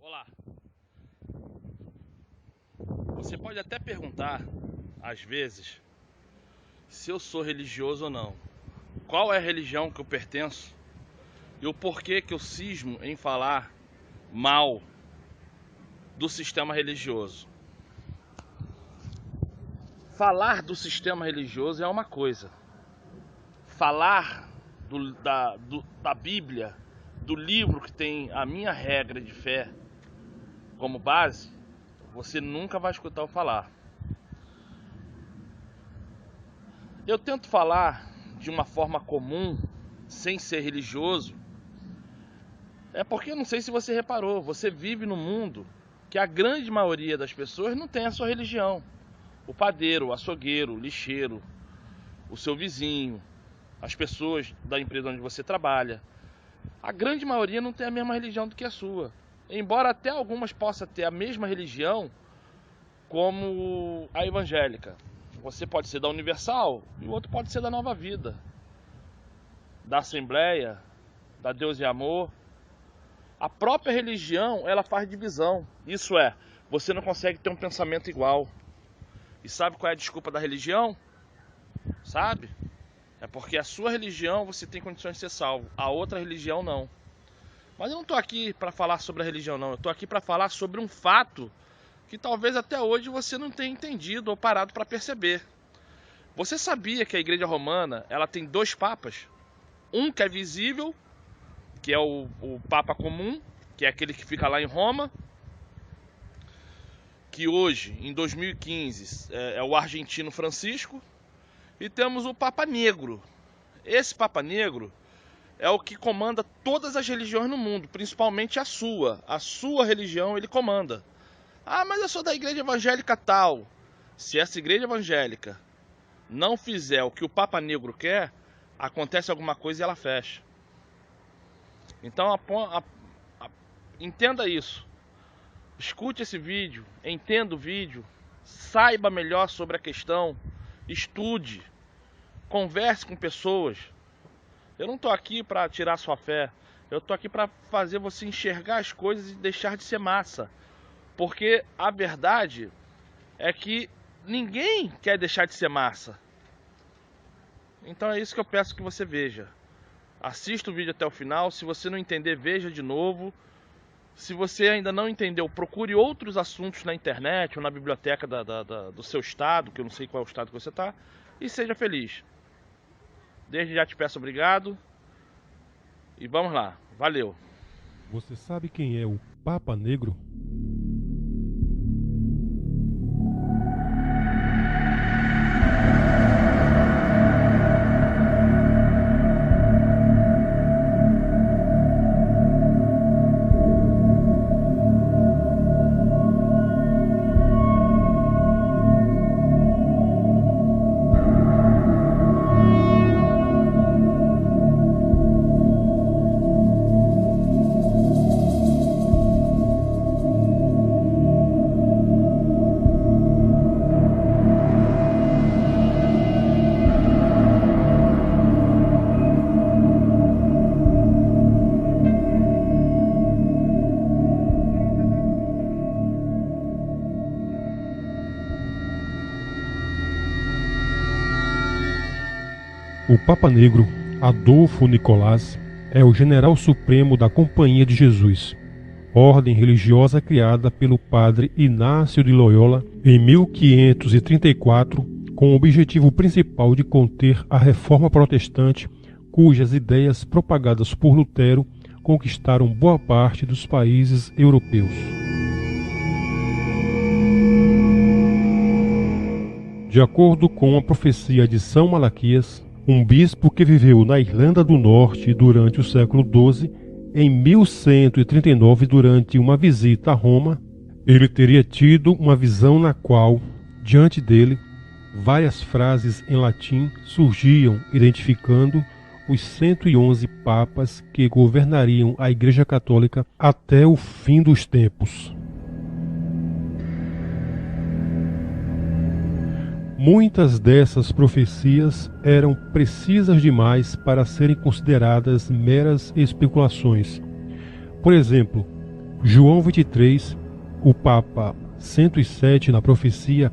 Olá. Você pode até perguntar, às vezes, se eu sou religioso ou não. Qual é a religião que eu pertenço e o porquê que eu cismo em falar mal do sistema religioso. Falar do sistema religioso é uma coisa. Falar da Bíblia, do livro que tem a minha regra de fé como base, você nunca vai escutar eu falar. Eu tento falar de uma forma comum, sem ser religioso, porque eu não sei se você reparou, você vive num mundo que a grande maioria das pessoas não tem a sua religião. O padeiro, o açougueiro, o lixeiro, o seu vizinho, as pessoas da empresa onde você trabalha. A grande maioria não tem a mesma religião do que a sua. Embora até algumas possam ter a mesma religião, como a evangélica. Você pode ser da Universal e o outro pode ser da Nova Vida, da Assembleia, da Deus e Amor. A própria religião, ela faz divisão. Isso é, você não consegue ter um pensamento igual. E sabe qual é a desculpa da religião? Sabe? É porque a sua religião você tem condições de ser salvo, a outra religião não. Mas eu não estou aqui para falar sobre a religião não, eu estou aqui para falar sobre um fato que talvez até hoje você não tenha entendido ou parado para perceber. Você sabia que a Igreja Romana, ela tem 2 papas? Um que é visível, que é o Papa Comum, que é aquele que fica lá em Roma, que hoje, em 2015, é o argentino Francisco, e temos o Papa Negro. Esse Papa Negro é o que comanda todas as religiões no mundo, principalmente a sua. A sua religião ele comanda. Ah, mas eu sou da igreja evangélica tal. Se essa igreja evangélica não fizer o que o Papa Negro quer, acontece alguma coisa e ela fecha. Então entenda isso. Escute esse vídeo, entenda o vídeo, saiba melhor sobre a questão, estude, converse com pessoas. Eu não estou aqui para tirar sua fé, eu estou aqui para fazer você enxergar as coisas e deixar de ser massa. Porque a verdade é que ninguém quer deixar de ser massa. Então é isso que eu peço que você veja. Assista o vídeo até o final, se você não entender, veja de novo. Se você ainda não entendeu, procure outros assuntos na internet ou na biblioteca do seu estado, que eu não sei qual é o estado que você está, e seja feliz. Desde já te peço obrigado e vamos lá, valeu. Você sabe quem é o Papa Negro? O Papa Negro, Adolfo Nicolás, é o general supremo da Companhia de Jesus, ordem religiosa criada pelo padre Inácio de Loyola em 1534, com o objetivo principal de conter a reforma protestante, cujas ideias propagadas por Lutero conquistaram boa parte dos países europeus. De acordo com a profecia de São Malaquias, um bispo que viveu na Irlanda do Norte durante o século XII, em 1139, durante uma visita a Roma, ele teria tido uma visão na qual, diante dele, várias frases em latim surgiam identificando os 111 papas que governariam a Igreja Católica até o fim dos tempos. Muitas dessas profecias eram precisas demais para serem consideradas meras especulações. Por exemplo, João 23, o Papa 107 na profecia,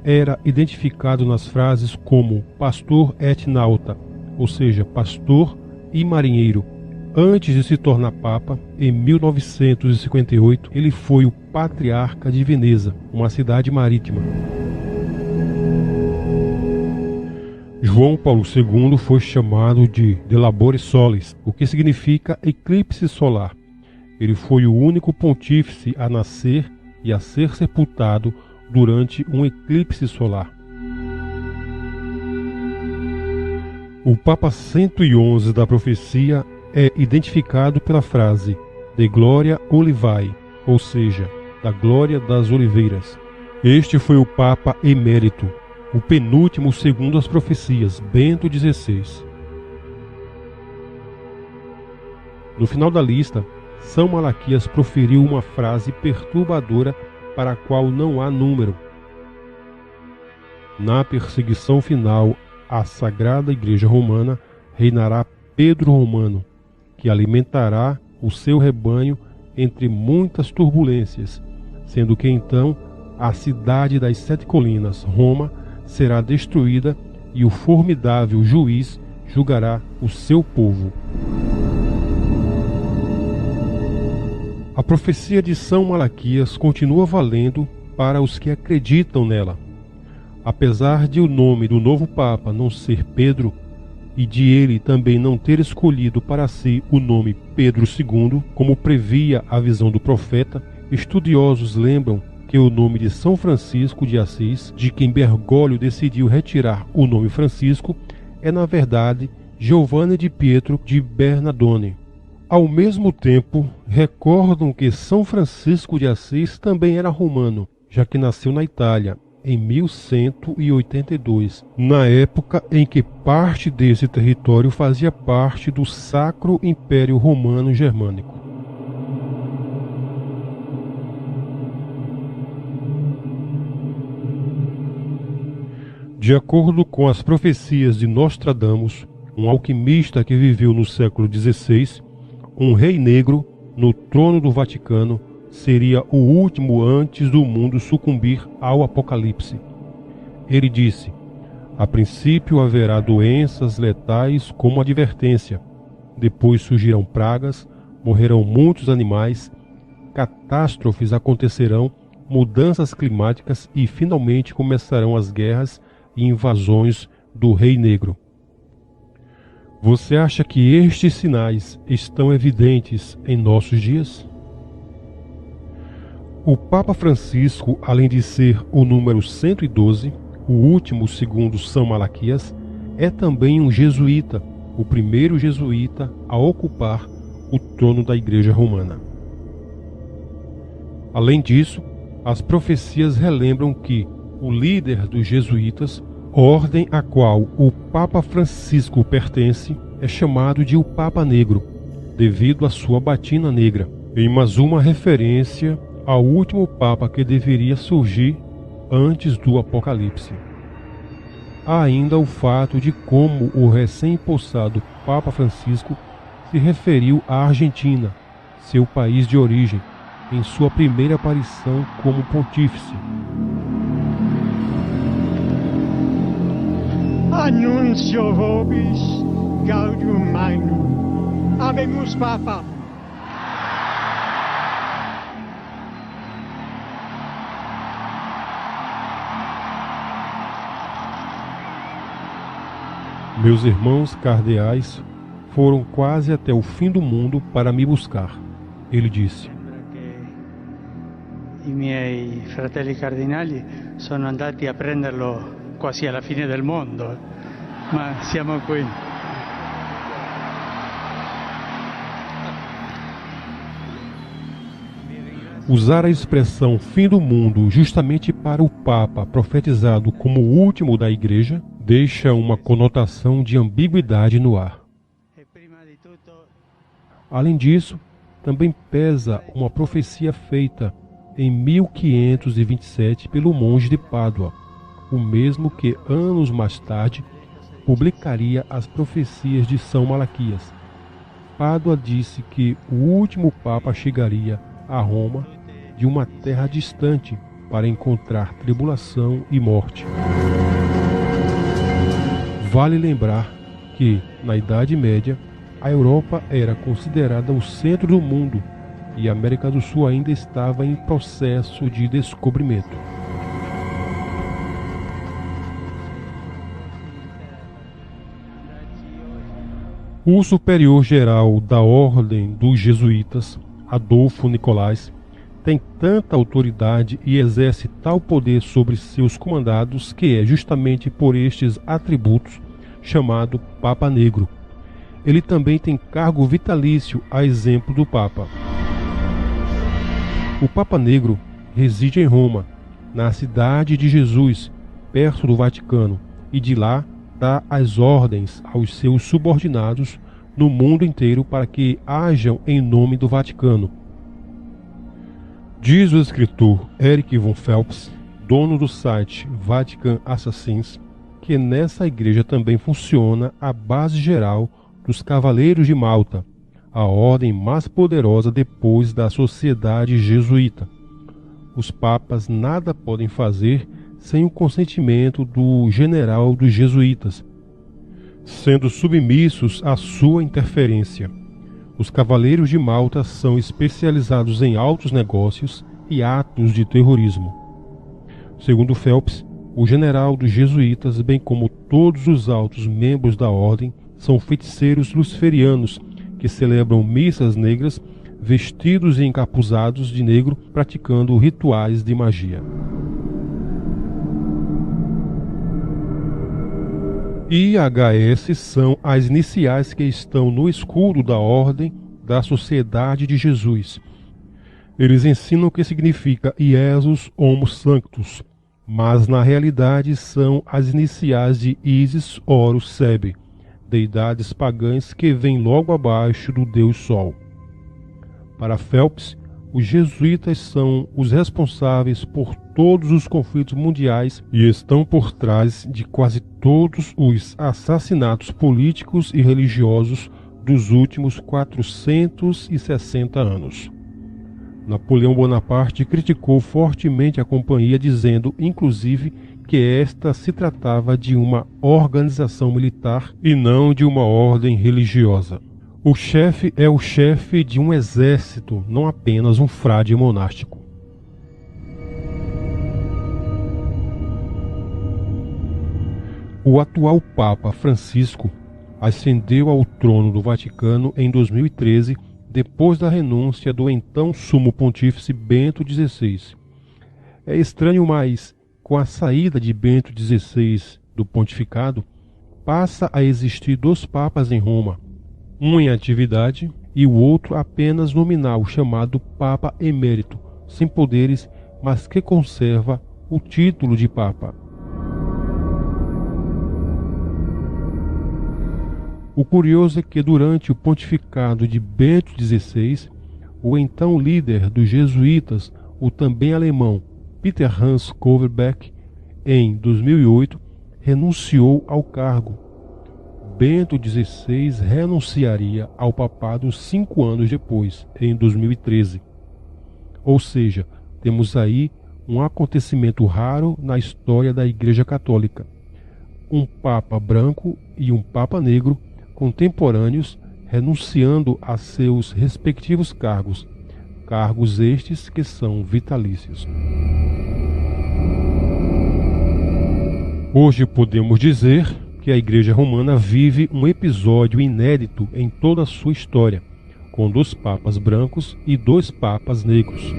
era identificado nas frases como pastor et nauta, ou seja, pastor e marinheiro. Antes de se tornar Papa, em 1958, ele foi o patriarca de Veneza, uma cidade marítima. João Paulo II foi chamado de Labore Solis, o que significa eclipse solar. Ele foi o único pontífice a nascer e a ser sepultado durante um eclipse solar. O Papa 111 da profecia é identificado pela frase de Gloria Olivae, ou seja, da glória das oliveiras. Este foi o Papa emérito, o penúltimo segundo as profecias, Bento XVI. No final da lista, São Malaquias proferiu uma frase perturbadora para a qual não há número. Na perseguição final à Sagrada Igreja Romana, reinará Pedro Romano, que alimentará o seu rebanho entre muitas turbulências, sendo que então a cidade das 7 colinas, Roma, será destruída e o formidável juiz julgará o seu povo. A profecia de São Malaquias continua valendo para os que acreditam nela. Apesar de o nome do novo Papa não ser Pedro, e de ele também não ter escolhido para si o nome Pedro II, como previa a visão do profeta, estudiosos lembram que o nome de São Francisco de Assis, de quem Bergoglio decidiu retirar o nome Francisco, é na verdade Giovanni di Pietro de Bernardone. Ao mesmo tempo, recordam que São Francisco de Assis também era romano, já que nasceu na Itália, em 1182, na época em que parte desse território fazia parte do Sacro Império Romano Germânico. De acordo com as profecias de Nostradamus, um alquimista que viveu no século XVI, um rei negro no trono do Vaticano seria o último antes do mundo sucumbir ao apocalipse. Ele disse: a princípio haverá doenças letais como advertência, depois surgirão pragas, morrerão muitos animais, catástrofes acontecerão, mudanças climáticas e finalmente começarão as guerras e invasões do Rei Negro. Você acha que estes sinais estão evidentes em nossos dias? O Papa Francisco, além de ser o número 112, o último segundo São Malaquias, é também um jesuíta, o primeiro jesuíta a ocupar o trono da Igreja Romana. Além disso, as profecias relembram que o líder dos jesuítas, ordem a qual o Papa Francisco pertence, é chamado de o Papa Negro, devido à sua batina negra, em mais uma referência ao último Papa que deveria surgir antes do Apocalipse. Há ainda o fato de como o recém-impulsado Papa Francisco se referiu à Argentina, seu país de origem, em sua primeira aparição como pontífice. Annuncio vobis gaudium magnum. Habemus Papa. Meus irmãos cardeais foram quase até o fim do mundo para me buscar. Ele disse: I miei fratelli cardinali sono andati a prenderlo quasi alla fine del mondo, ma siamo qui. Usar a expressão fim do mundo justamente para o Papa profetizado como o último da Igreja deixa uma conotação de ambiguidade no ar. Além disso, também pesa uma profecia feita em 1527 pelo monge de Pádua, o mesmo que anos mais tarde publicaria as profecias de São Malaquias. Pádua disse que o último Papa chegaria a Roma de uma terra distante para encontrar tribulação e morte. Vale lembrar que, na Idade Média, a Europa era considerada o centro do mundo e a América do Sul ainda estava em processo de descobrimento. O superior-geral da Ordem dos Jesuítas, Adolfo Nicolás, tem tanta autoridade e exerce tal poder sobre seus comandados que é justamente por estes atributos chamado Papa Negro. Ele também tem cargo vitalício, a exemplo do Papa. O Papa Negro reside em Roma, na cidade de Jesus, perto do Vaticano, e de lá dá as ordens aos seus subordinados no mundo inteiro para que hajam em nome do Vaticano. Diz o escritor Eric von Phelps, dono do site Vatican Assassins, que nessa igreja também funciona a base geral dos Cavaleiros de Malta, a ordem mais poderosa depois da Sociedade Jesuíta. Os papas nada podem fazer sem o consentimento do general dos jesuítas, sendo submissos à sua interferência. Os Cavaleiros de Malta são especializados em altos negócios e atos de terrorismo. Segundo Phelps, o general dos jesuítas, bem como todos os altos membros da ordem, são feiticeiros luciferianos que celebram missas negras, vestidos e encapuzados de negro, praticando rituais de magia. IHS são as iniciais que estão no escudo da Ordem da Sociedade de Jesus. Eles ensinam o que significa Iesus Homo Sanctus, mas na realidade são as iniciais de Isis Horus Sebe, deidades pagãs que vêm logo abaixo do Deus Sol. Para Phelps, os jesuítas são os responsáveis por todos os conflitos mundiais e estão por trás de quase todos os assassinatos políticos e religiosos dos últimos 460 anos. Napoleão Bonaparte criticou fortemente a companhia, dizendo, inclusive, que esta se tratava de uma organização militar e não de uma ordem religiosa. O chefe é o chefe de um exército, não apenas um frade monástico. O atual Papa Francisco ascendeu ao trono do Vaticano em 2013, depois da renúncia do então Sumo Pontífice Bento XVI. É estranho, mas, com a saída de Bento XVI do pontificado, passa a existir 2 papas em Roma, um em atividade e o outro apenas nominal, chamado Papa Emérito, sem poderes, mas que conserva o título de Papa. O curioso é que durante o pontificado de Bento XVI, o então líder dos jesuítas, o também alemão Peter Hans Kovelbeck, em 2008, renunciou ao cargo. Bento XVI renunciaria ao papado 5 anos depois, em 2013. Ou seja, temos aí um acontecimento raro na história da Igreja Católica. Um Papa branco e um Papa negro contemporâneos renunciando a seus respectivos cargos, cargos estes que são vitalícios. Hoje podemos dizer que a Igreja Romana vive um episódio inédito em toda a sua história, com 2 papas brancos e 2 papas negros.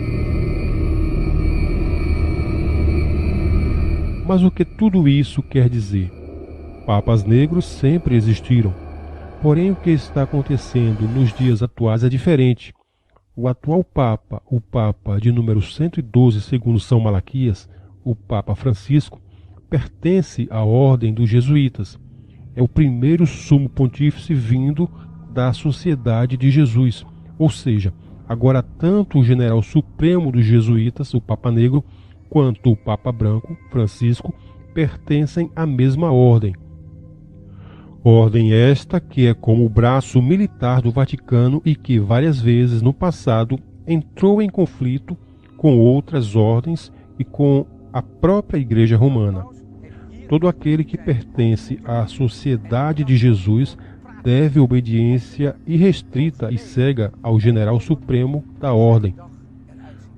Mas o que tudo isso quer dizer? Papas negros sempre existiram. Porém, o que está acontecendo nos dias atuais é diferente. O atual Papa, o Papa de número 112 segundo São Malaquias, o Papa Francisco, pertence à Ordem dos Jesuítas. É o primeiro sumo pontífice vindo da Sociedade de Jesus. Ou seja, agora tanto o general supremo dos jesuítas, o Papa Negro, quanto o Papa Branco, Francisco, pertencem à mesma ordem. Ordem esta que é como o braço militar do Vaticano e que várias vezes no passado entrou em conflito com outras ordens e com a própria Igreja Romana. Todo aquele que pertence à Sociedade de Jesus deve obediência irrestrita e cega ao General Supremo da Ordem.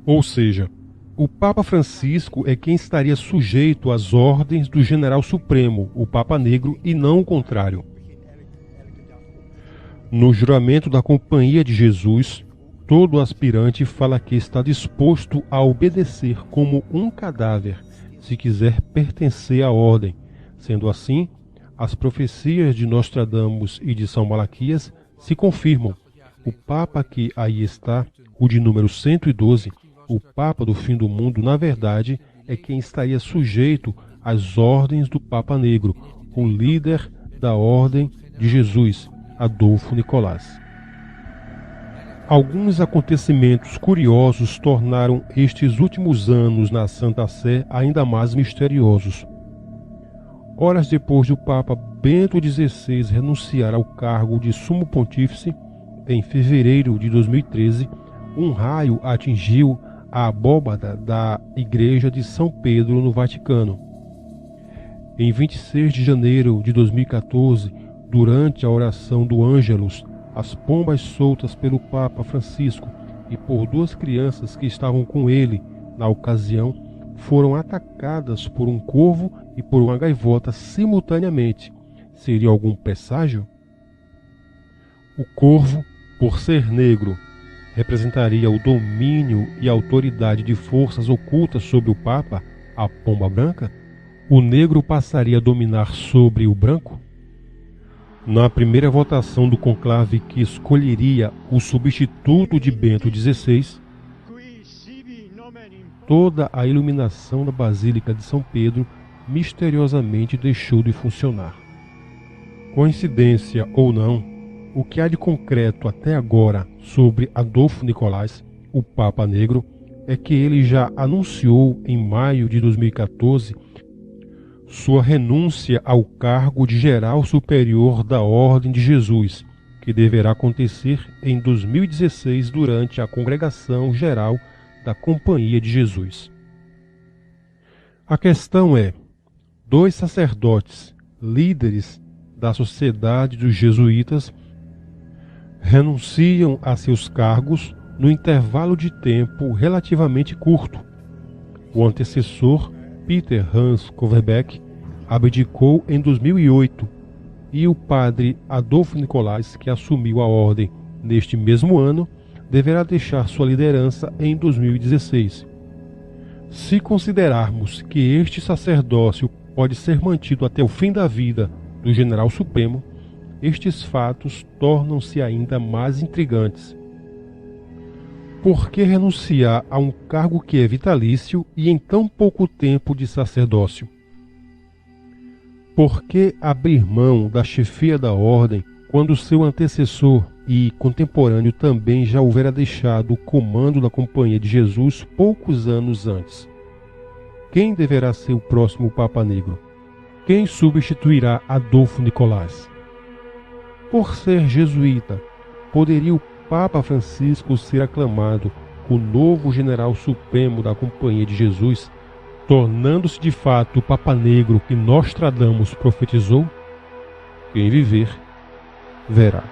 Ou seja, o Papa Francisco é quem estaria sujeito às ordens do General Supremo, o Papa Negro, e não o contrário. No juramento da Companhia de Jesus, todo aspirante fala que está disposto a obedecer como um cadáver, se quiser pertencer à ordem. Sendo assim, as profecias de Nostradamus e de São Malaquias se confirmam. O Papa que aí está, o de número 112, o Papa do fim do mundo, na verdade, é quem estaria sujeito às ordens do Papa Negro, o líder da Ordem de Jesus, Adolfo Nicolás. Alguns acontecimentos curiosos tornaram estes últimos anos na Santa Sé ainda mais misteriosos. Horas depois do Papa Bento XVI renunciar ao cargo de Sumo Pontífice, em fevereiro de 2013, um raio atingiu a abóbada da Igreja de São Pedro no Vaticano. Em 26 de janeiro de 2014, durante a oração do Ângelus, as pombas soltas pelo Papa Francisco e por duas crianças que estavam com ele na ocasião foram atacadas por um corvo e por uma gaivota simultaneamente. Seria algum presságio? O corvo, por ser negro, representaria o domínio e a autoridade de forças ocultas sobre o Papa, a pomba branca? O negro passaria a dominar sobre o branco? Na primeira votação do conclave que escolheria o substituto de Bento XVI, toda a iluminação da Basílica de São Pedro misteriosamente deixou de funcionar. Coincidência ou não, o que há de concreto até agora sobre Adolfo Nicolás, o Papa Negro, é que ele já anunciou em maio de 2014 sua renúncia ao cargo de Geral Superior da Ordem de Jesus, que deverá acontecer em 2016 durante a Congregação Geral da Companhia de Jesus. A questão é: dois sacerdotes, líderes da Sociedade dos Jesuítas, renunciam a seus cargos no intervalo de tempo relativamente curto. O antecessor, Peter Hans Koverbeck, abdicou em 2008 e o padre Adolfo Nicolás, que assumiu a ordem neste mesmo ano, deverá deixar sua liderança em 2016. Se considerarmos que este sacerdócio pode ser mantido até o fim da vida do General Supremo, estes fatos tornam-se ainda mais intrigantes. Por que renunciar a um cargo que é vitalício e em tão pouco tempo de sacerdócio? Por que abrir mão da chefia da ordem quando seu antecessor e contemporâneo também já houvera deixado o comando da Companhia de Jesus poucos anos antes? Quem deverá ser o próximo Papa Negro? Quem substituirá Adolfo Nicolás? Por ser jesuíta, poderia o Papa Francisco ser aclamado o novo General Supremo da Companhia de Jesus, tornando-se de fato o Papa Negro que Nostradamus profetizou? Quem viver, verá.